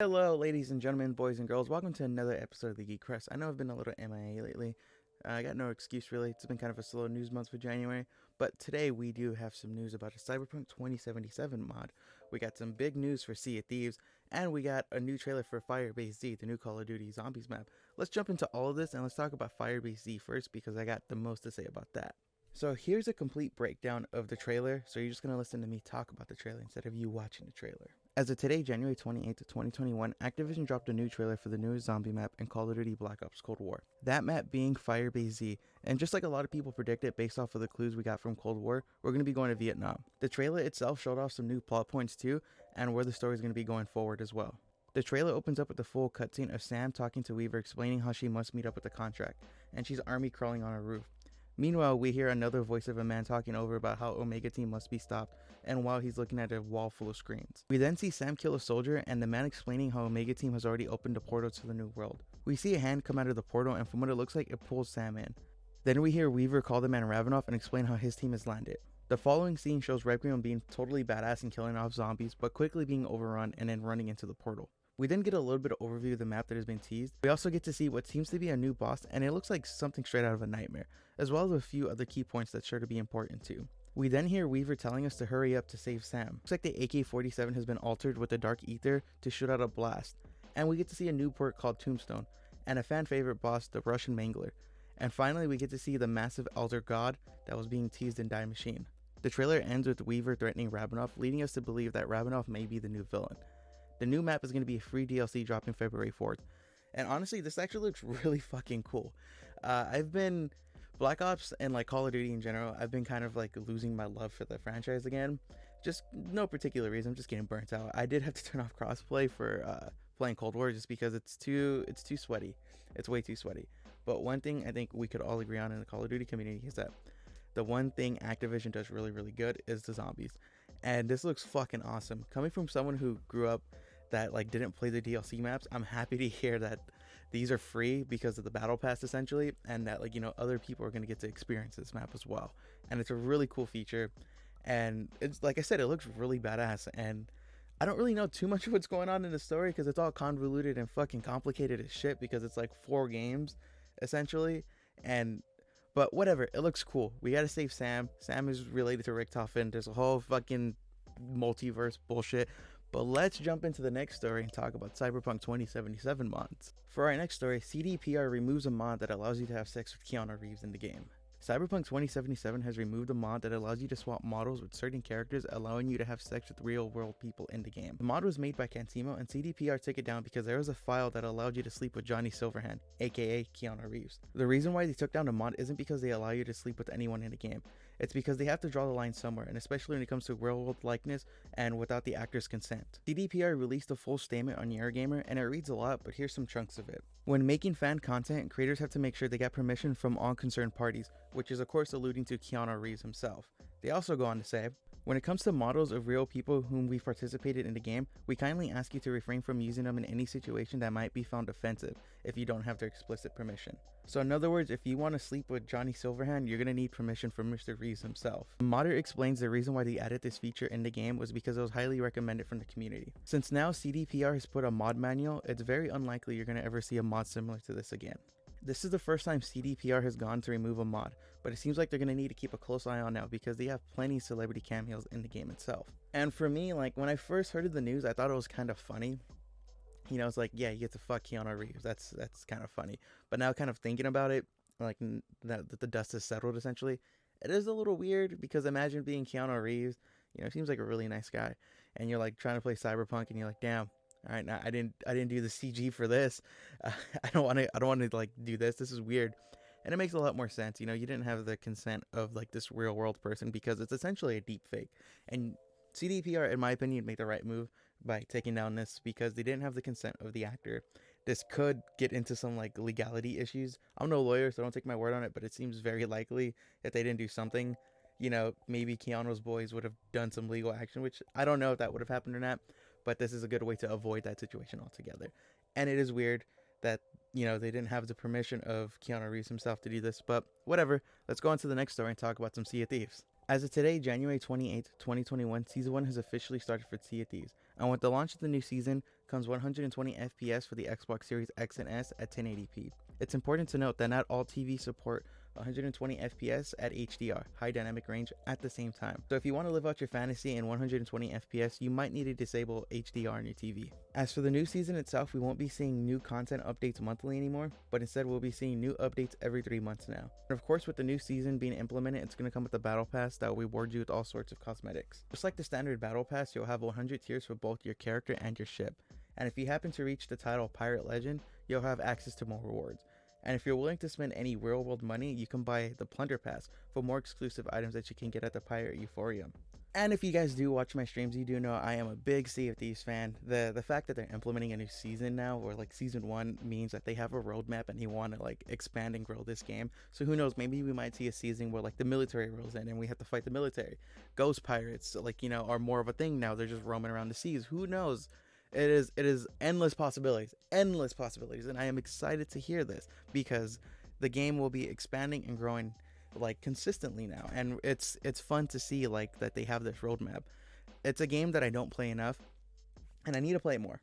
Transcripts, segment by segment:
Hello, ladies and gentlemen, boys and girls. Welcome to another episode of the Geek Press. I know I've been a little MIA lately. I got no excuse really. It's been kind of a slow news month for January. But today we do have some news about a Cyberpunk 2077 mod. We got some big news for Sea of Thieves, and we got a new trailer for Firebase Z, the new Call of Duty Zombies map. Let's jump into all of this and let's talk about Firebase Z first because I got the most to say about that. So here's a complete breakdown of the trailer. So you're just going to listen to me talk about the trailer instead of you watching the trailer. As of today, January 28th, 2021, Activision dropped a new trailer for the newest zombie map in Call of Duty Black Ops Cold War. That map being Firebase Z, and just like a lot of people predicted based off of the clues we got from Cold War, we're going to be going to Vietnam. The trailer itself showed off some new plot points too, and where the story is going to be going forward as well. The trailer opens up with a full cutscene of Sam talking to Weaver explaining how she must meet up with the contract, and she's army crawling on a roof. Meanwhile, we hear another voice of a man talking over about how Omega Team must be stopped, and while he's looking at a wall full of screens. We then see Sam kill a soldier, and the man explaining how Omega Team has already opened a portal to the new world. We see a hand come out of the portal, and from what it looks like, it pulls Sam in. Then we hear Weaver call the man Ravenoff and explain how his team has landed. The following scene shows Requiem being totally badass and killing off zombies, but quickly being overrun and then running into the portal. We then get a little bit of overview of the map that has been teased. We also get to see what seems to be a new boss, and it looks like something straight out of a nightmare, as well as a few other key points that's sure to be important too. We then hear Weaver telling us to hurry up to save Sam. Looks like the AK-47 has been altered with the Dark Ether to shoot out a blast, and we get to see a new perk called Tombstone, and a fan favorite boss, the Russian Mangler. And finally, we get to see the massive Elder God that was being teased in Die Machine. The trailer ends with Weaver threatening Ravenoff, leading us to believe that Ravenoff may be the new villain. The new map is going to be a free DLC dropping February 4th. And honestly, this actually looks really fucking cool. I've been Black Ops and like Call of Duty in general, I've been kind of like losing my love for the franchise again. Just no particular reason, I'm just getting burnt out. I did have to turn off crossplay for playing Cold War just because it's too sweaty. It's way too sweaty. But one thing I think we could all agree on in the Call of Duty community is that the one thing Activision does really, really good is the zombies. And this looks fucking awesome. Coming from someone who grew up that like didn't play the DLC maps, I'm happy to hear that these are free because of the battle pass essentially, and that like, you know, other people are going to get to experience this map as well. And it's a really cool feature, and it's like I said, it looks really badass. And I don't really know too much of what's going on in the story because it's all convoluted and fucking complicated as shit because it's like 4 games essentially. And but whatever, it looks cool. We gotta save Sam. Sam is related to Richtofen. There's a whole fucking multiverse bullshit. But let's jump into the next story and talk about Cyberpunk 2077 mods. For our next story, CDPR removes a mod that allows you to have sex with Keanu Reeves in the game. Cyberpunk 2077 has removed a mod that allows you to swap models with certain characters, allowing you to have sex with real world people in the game. The mod was made by Cantimo, and CDPR took it down because there was a file that allowed you to sleep with Johnny Silverhand, aka Keanu Reeves. The reason why they took down the mod isn't because they allow you to sleep with anyone in the game. It's because they have to draw the line somewhere, and especially when it comes to real world likeness and without the actor's consent. CDPR released a full statement on Eurogamer, and it reads a lot, but here's some chunks of it. When making fan content, creators have to make sure they get permission from all concerned parties, which is of course alluding to Keanu Reeves himself. They also go on to say, when it comes to models of real people whom we've participated in the game, we kindly ask you to refrain from using them in any situation that might be found offensive if you don't have their explicit permission. So in other words, if you want to sleep with Johnny Silverhand, you're going to need permission from Mr. Reeves himself. The modder explains the reason why they added this feature in the game was because it was highly recommended from the community. Since now CDPR has put a mod manual, it's very unlikely you're going to ever see a mod similar to this again. This is the first time CDPR has gone to remove a mod, but it seems like they're going to need to keep a close eye on now because they have plenty of celebrity cameos in the game itself. And for me, like when I first heard of the news, I thought it was kind of funny. You know, it's like, yeah, you get to fuck Keanu Reeves. That's kind of funny. But now kind of thinking about it, like that the dust has settled essentially, it is a little weird because imagine being Keanu Reeves. You know, seems like a really nice guy, and you're like trying to play Cyberpunk, and you're like, damn. All right, now I didn't do the CG for this. I don't want to like do this. This is weird, and it makes a lot more sense. You know, you didn't have the consent of like this real world person because it's essentially a deep fake. And CDPR, in my opinion, made the right move by taking down this because they didn't have the consent of the actor. This could get into some like legality issues. I'm no lawyer, so don't take my word on it, but it seems very likely if they didn't do something, you know, maybe Keanu's boys would have done some legal action, which I don't know if that would have happened or not. But this is a good way to avoid that situation altogether. And it is weird that, you know, they didn't have the permission of Keanu Reeves himself to do this. But whatever. Let's go on to the next story and talk about some Sea of Thieves. As of today, January 28th, 2021, Season 1 has officially started for Sea of Thieves. And with the launch of the new season, comes 120 FPS for the Xbox Series X and S at 1080p. It's important to note that not all TVs support 120 FPS at HDR, high dynamic range, at the same time. So if you want to live out your fantasy in 120 FPS, you might need to disable HDR on your TV. As for the new season itself, we won't be seeing new content updates monthly anymore, but instead we'll be seeing new updates every 3 months now. And of course, with the new season being implemented, it's going to come with a battle pass that will reward you with all sorts of cosmetics. Just like the standard battle pass, you'll have 100 tiers for both your character and your ship. And if you happen to reach the title Pirate Legend, you'll have access to more rewards. And if you're willing to spend any real world money, you can buy the Plunder Pass for more exclusive items that you can get at the Pirate Euphorium. And if you guys do watch my streams, you do know I am a big Sea of Thieves fan. The fact that they're implementing a new season now, or like season 1, means that they have a roadmap and they want to like expand and grow this game. So who knows, maybe we might see a season where like the military rolls in and we have to fight the military. Ghost pirates, like, you know, are more of a thing now. They're just roaming around the seas. Who knows? It is endless possibilities, and I am excited to hear this because the game will be expanding and growing like consistently now, and it's fun to see like that they have this roadmap. It's a game that I don't play enough, and I need to play more.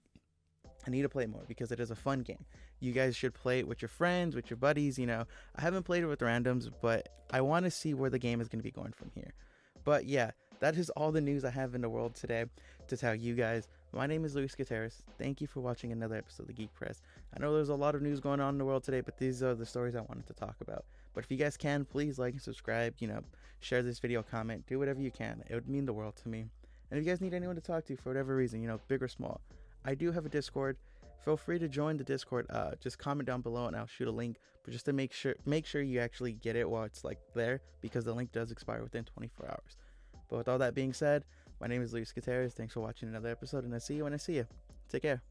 Because it is a fun game. You guys should play it with your friends, with your buddies. You know, I haven't played it with randoms, but I want to see where the game is going to be going from here. But yeah, that is all the news I have in the world today to tell you guys. My name is Luis Gutierrez. Thank you for watching another episode of the Geek Press. I know there's a lot of news going on in the world today, but these are the stories I wanted to talk about. But if you guys can, please like and subscribe, you know, share this video, comment, do whatever you can. It would mean the world to me. And if you guys need anyone to talk to for whatever reason, you know, big or small, I do have a Discord. Feel free to join the Discord. Just comment down below and I'll shoot a link. But just to make sure you actually get it while it's like there, because the link does expire within 24 hours. But with all that being said, my name is Luis Gutierrez. Thanks for watching another episode, and I'll see you when I see you. Take care.